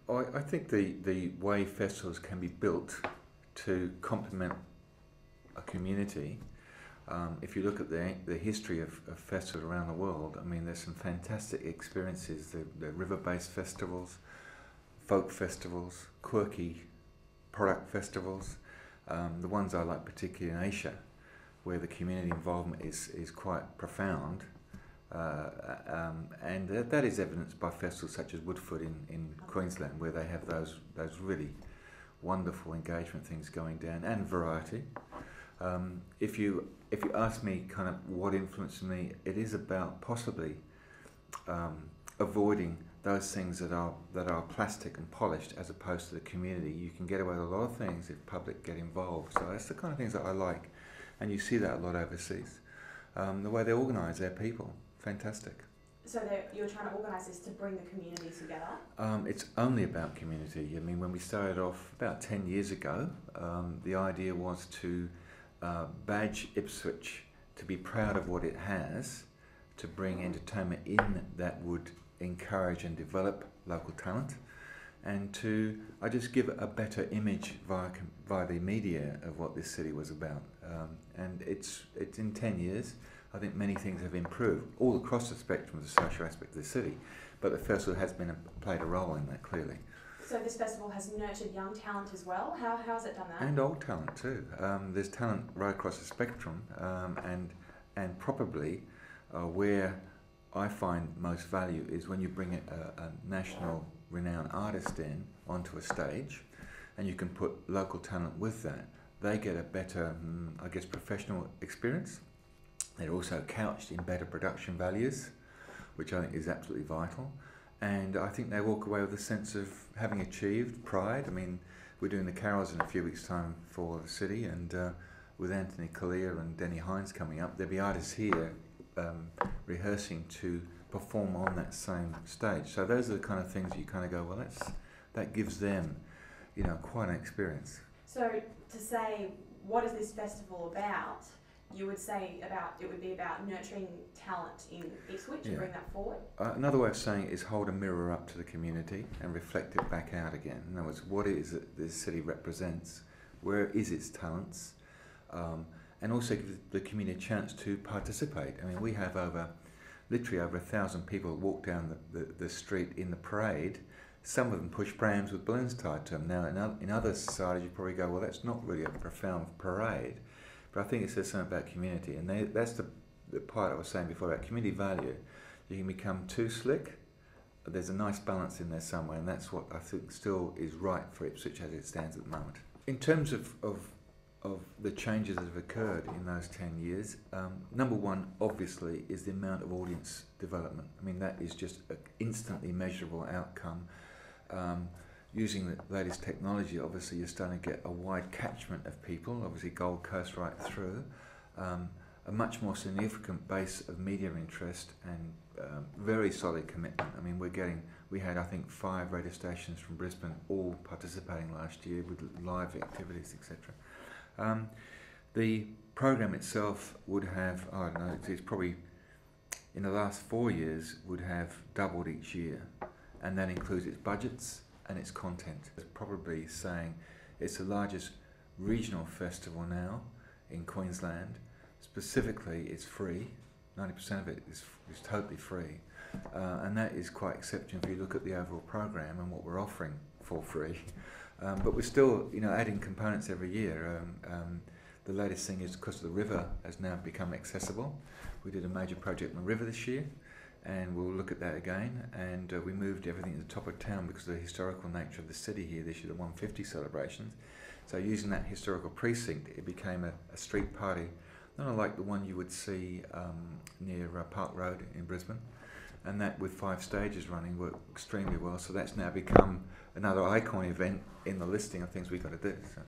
I think the way festivals can be built to complement a community. If you look at the history of festivals around the world, I mean, there's some fantastic experiences. The river-based festivals, folk festivals, quirky product festivals. The ones I like particularly in Asia, where the community involvement is quite profound. And that is evidenced by festivals such as Woodford in Queensland, where they have those really wonderful engagement things going down, and variety. If you ask me kind of what influenced me, it is about possibly avoiding those things that are plastic and polished, as opposed to the community. You can get away with a lot of things if public get involved. So that's the kind of things that I like, and you see that a lot overseas. The way they organise their people, fantastic. So you're trying to organise this to bring the community together? It's only about community. I mean, when we started off about 10 years ago, the idea was to badge Ipswich, to be proud of what it has, to bring entertainment in that would encourage and develop local talent, and to just give a better image via the media of what this city was about. And it's in 10 years, I think many things have improved all across the spectrum of the social aspect of the city, but the festival has played a role in that, clearly. So this festival has nurtured young talent as well. How has it done that? And old talent too. There's talent right across the spectrum, and probably where I find most value is when you bring a national renowned artist in onto a stage, and you can put local talent with that. They get a better, I guess, professional experience. They're also couched in better production values, which I think is absolutely vital. And I think they walk away with a sense of having achieved, pride. I mean, we're doing the carols in a few weeks' time for the city, and with Anthony Collier and Denny Hines coming up, there'll be artists here rehearsing to perform on that same stage. So those are the kind of things you kind of go, well, that gives them, quite an experience. So to say, what is this festival about? You would say it would be about nurturing talent in Ipswich and bring that forward? Another way of saying it is hold a mirror up to the community and reflect it back out again. In other words, what it is that this city represents, where is its talents, and also give the community a chance to participate. I mean, we have literally over 1,000 people walk down the street in the parade. Some of them push prams with balloons tied to them. Now, in other societies, you probably go, well, that's not really a profound parade. But I think it says something about community, and that's the part I was saying before about community value. You can become too slick, but there's a nice balance in there somewhere, and that's what I think still is right for Ipswich as it stands at the moment. In terms of the changes that have occurred in those 10 years, number one, obviously, is the amount of audience development. I mean, that is just an instantly measurable outcome. Using the latest technology, obviously you're starting to get a wide catchment of people, obviously Gold Coast right through, a much more significant base of media interest and very solid commitment. I mean, we had I think 5 radio stations from Brisbane all participating last year with live activities, etc. The program itself would have, I don't know, it's probably in the last 4 years would have doubled each year, and that includes its budgets and its content. It's probably saying it's the largest regional festival now in Queensland. Specifically, it's free. 90% of it is totally free. And that is quite exceptional if you look at the overall program and what we're offering for free. But we're still, adding components every year. The latest thing is because the river has now become accessible. We did a major project on the river this year, and we'll look at that again. And we moved everything to the top of town because of the historical nature of the city here this year, the 150 celebrations. So using that historical precinct, it became a street party, not unlike the one you would see near Park Road in Brisbane. And that, with 5 stages running, worked extremely well. So that's now become another icon event in the listing of things we've got to do. So.